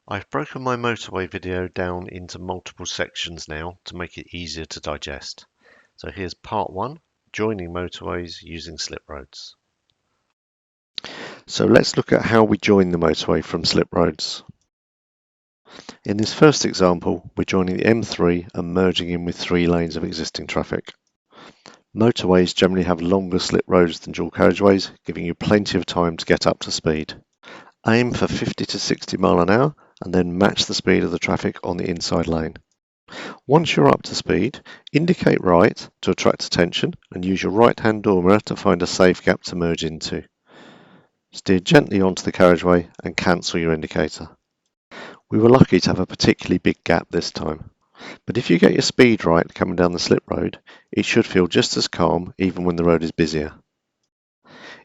I've broken my motorway video down into multiple sections now to make it easier to digest. So here's part one, joining motorways using slip roads. So let's look at how we join the motorway from slip roads. In this first example, we're joining the M3 and merging in with 3 lanes of existing traffic. Motorways generally have longer slip roads than dual carriageways, giving you plenty of time to get up to speed. Aim for 50 to 60 mile an hour and then match the speed of the traffic on the inside lane. Once you're up to speed, indicate right to attract attention and use your right-hand door mirror to find a safe gap to merge into. Steer gently onto the carriageway and cancel your indicator. We were lucky to have a particularly big gap this time, but if you get your speed right coming down the slip road, it should feel just as calm even when the road is busier.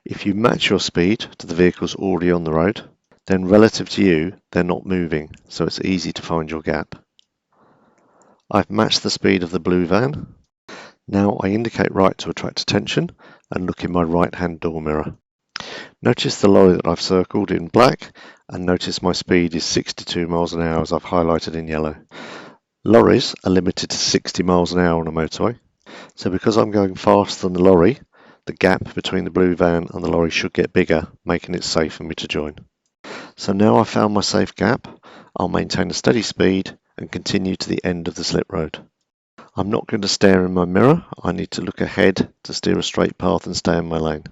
If you match your speed to the vehicles already on the road, then relative to you, they're not moving, so it's easy to find your gap. I've matched the speed of the blue van. Now I indicate right to attract attention and look in my right-hand door mirror. Notice the lorry that I've circled in black and notice my speed is 62 miles an hour as I've highlighted in yellow. Lorries are limited to 60 miles an hour on a motorway, so because I'm going faster than the lorry, the gap between the blue van and the lorry should get bigger, making it safe for me to join. So now I've found my safe gap, I'll maintain a steady speed and continue to the end of the slip road. I'm not going to stare in my mirror, I need to look ahead to steer a straight path and stay in my lane.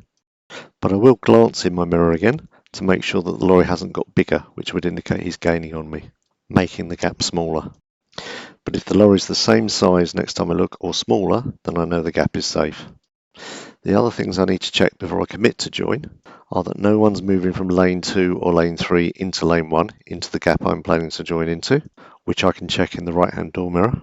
But I will glance in my mirror again to make sure that the lorry hasn't got bigger, which would indicate he's gaining on me, making the gap smaller. But if the lorry is the same size next time I look or smaller, then I know the gap is safe. The other things I need to check before I commit to join are that no one's moving from lane 2 or lane 3 into lane 1 into the gap I'm planning to join into, which I can check in the right-hand door mirror,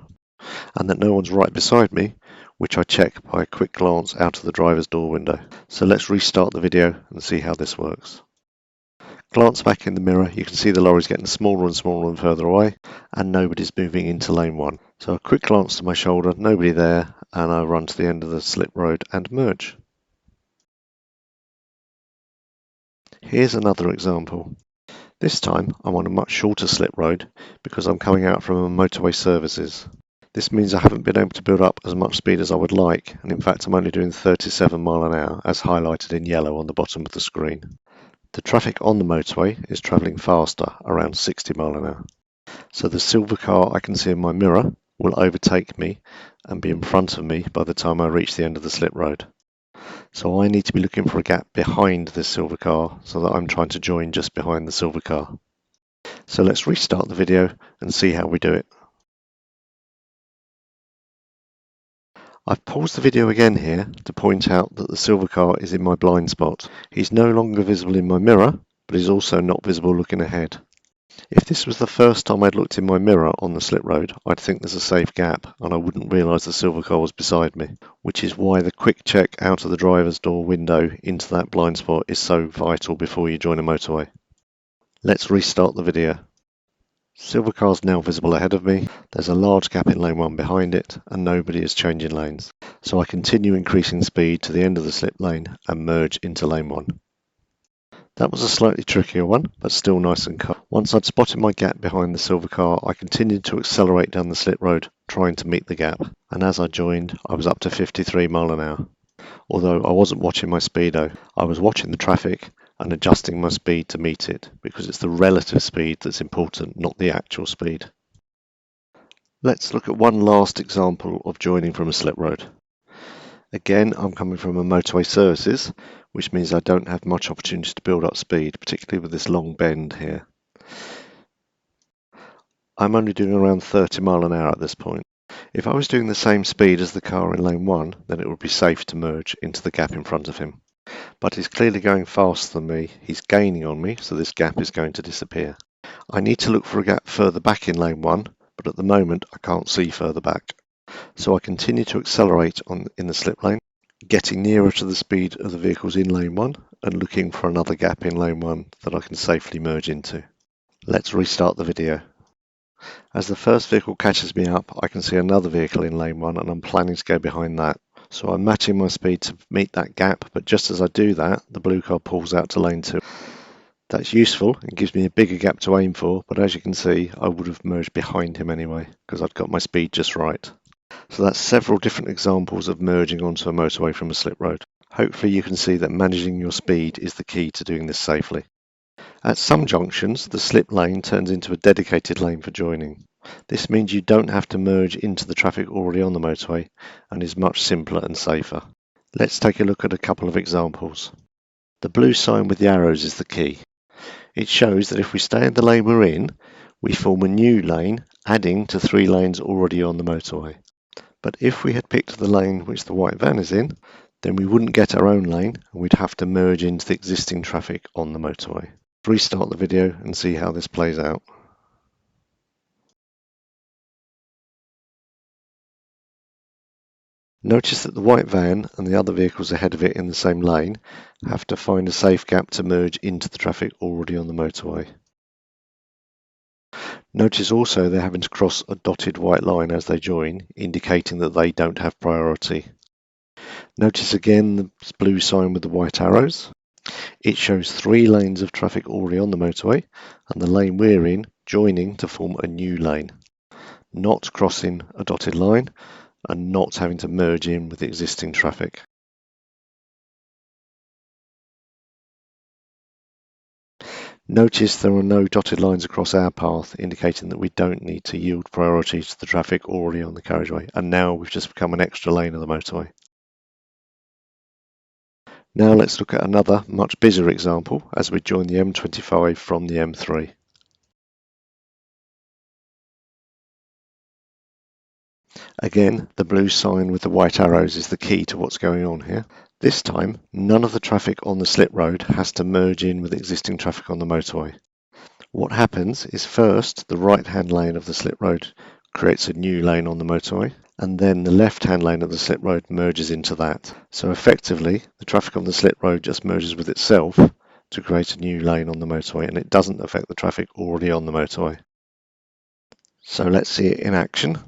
and that no one's right beside me, which I check by a quick glance out of the driver's door window. So let's restart the video and see how this works. Glance back in the mirror, you can see the lorry's getting smaller and smaller and further away, and nobody's moving into lane 1. So a quick glance to my shoulder, nobody there, and I run to the end of the slip road and merge. Here's another example. This time I'm on a much shorter slip road because I'm coming out from a motorway services. This means I haven't been able to build up as much speed as I would like, and in fact I'm only doing 37 mile an hour as highlighted in yellow on the bottom of the screen. The traffic on the motorway is travelling faster, around 60 mile an hour. So the silver car I can see in my mirror will overtake me and be in front of me by the time I reach the end of the slip road. So I need to be looking for a gap behind this silver car so that I'm trying to join just behind the silver car. So let's restart the video and see how we do it. I've paused the video again here to point out that the silver car is in my blind spot. He's no longer visible in my mirror, but he's also not visible looking ahead. If this was the first time I'd looked in my mirror on the slip road, I'd think there's a safe gap and I wouldn't realise the silver car was beside me, which is why the quick check out of the driver's door window into that blind spot is so vital before you join a motorway. Let's restart the video. Silver car's now visible ahead of me, there's a large gap in lane 1 behind it and nobody is changing lanes. So I continue increasing speed to the end of the slip lane and merge into lane 1. That was a slightly trickier one, but still nice and calm. Once I'd spotted my gap behind the silver car, I continued to accelerate down the slip road, trying to meet the gap. And as I joined, I was up to 53 mile an hour. Although I wasn't watching my speedo, I was watching the traffic and adjusting my speed to meet it, because it's the relative speed that's important, not the actual speed. Let's look at one last example of joining from a slip road. Again, I'm coming from a motorway services, which means I don't have much opportunity to build up speed, particularly with this long bend here. I'm only doing around 30 mile an hour at this point. If I was doing the same speed as the car in lane 1, then it would be safe to merge into the gap in front of him. But he's clearly going faster than me, he's gaining on me, so this gap is going to disappear. I need to look for a gap further back in lane 1, but at the moment I can't see further back. So I continue to accelerate in the slip lane, getting nearer to the speed of the vehicles in lane 1 and looking for another gap in lane 1 that I can safely merge into. Let's restart the video. As the first vehicle catches me up, I can see another vehicle in lane 1 and I'm planning to go behind that. So I'm matching my speed to meet that gap, but just as I do that, the blue car pulls out to lane 2. That's useful and gives me a bigger gap to aim for, but as you can see, I would have merged behind him anyway, because I'd got my speed just right. So that's several different examples of merging onto a motorway from a slip road. Hopefully you can see that managing your speed is the key to doing this safely. At some junctions, the slip lane turns into a dedicated lane for joining. This means you don't have to merge into the traffic already on the motorway and is much simpler and safer. Let's take a look at a couple of examples. The blue sign with the arrows is the key. It shows that if we stay in the lane we're in, we form a new lane, adding to 3 lanes already on the motorway. But if we had picked the lane which the white van is in, then we wouldn't get our own lane and we'd have to merge into the existing traffic on the motorway. Restart the video and see how this plays out. Notice that the white van and the other vehicles ahead of it in the same lane have to find a safe gap to merge into the traffic already on the motorway. Notice also they're having to cross a dotted white line as they join, indicating that they don't have priority. Notice again the blue sign with the white arrows. It shows 3 lanes of traffic already on the motorway and the lane we're in joining to form a new lane, not crossing a dotted line and not having to merge in with the existing traffic. Notice there are no dotted lines across our path, indicating that we don't need to yield priority to the traffic already on the carriageway, and now we've just become an extra lane of the motorway. Now let's look at another much busier example as we join the M25 from the M3. Again, the blue sign with the white arrows is the key to what's going on here. This time, none of the traffic on the slip road has to merge in with existing traffic on the motorway. What happens is first, the right-hand lane of the slip road creates a new lane on the motorway, and then the left-hand lane of the slip road merges into that. So effectively, the traffic on the slip road just merges with itself to create a new lane on the motorway, and it doesn't affect the traffic already on the motorway. So let's see it in action.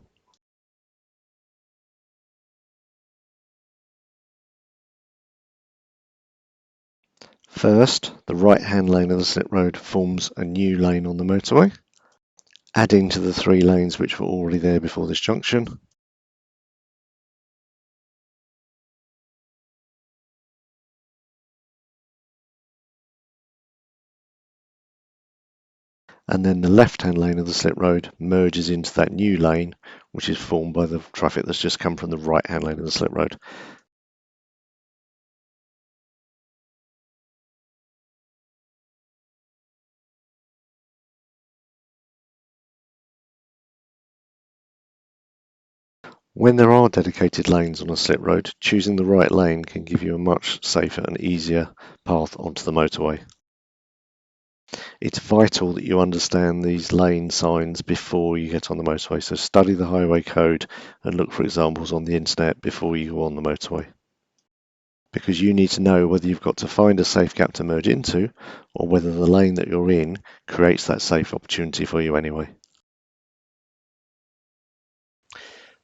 First, the right-hand lane of the slip road forms a new lane on the motorway, adding to the 3 lanes which were already there before this junction. And then the left-hand lane of the slip road merges into that new lane, which is formed by the traffic that's just come from the right-hand lane of the slip road. When there are dedicated lanes on a slip road, choosing the right lane can give you a much safer and easier path onto the motorway. It's vital that you understand these lane signs before you get on the motorway, so study the highway code and look for examples on the internet before you go on the motorway. Because you need to know whether you've got to find a safe gap to merge into or whether the lane that you're in creates that safe opportunity for you anyway.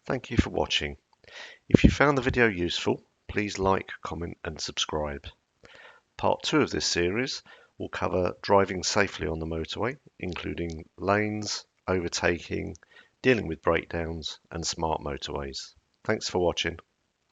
Thank you for watching. If you found the video useful, please like, comment and subscribe. Part 2 of this series will cover driving safely on the motorway, including lanes, overtaking, dealing with breakdowns and smart motorways. Thanks for watching.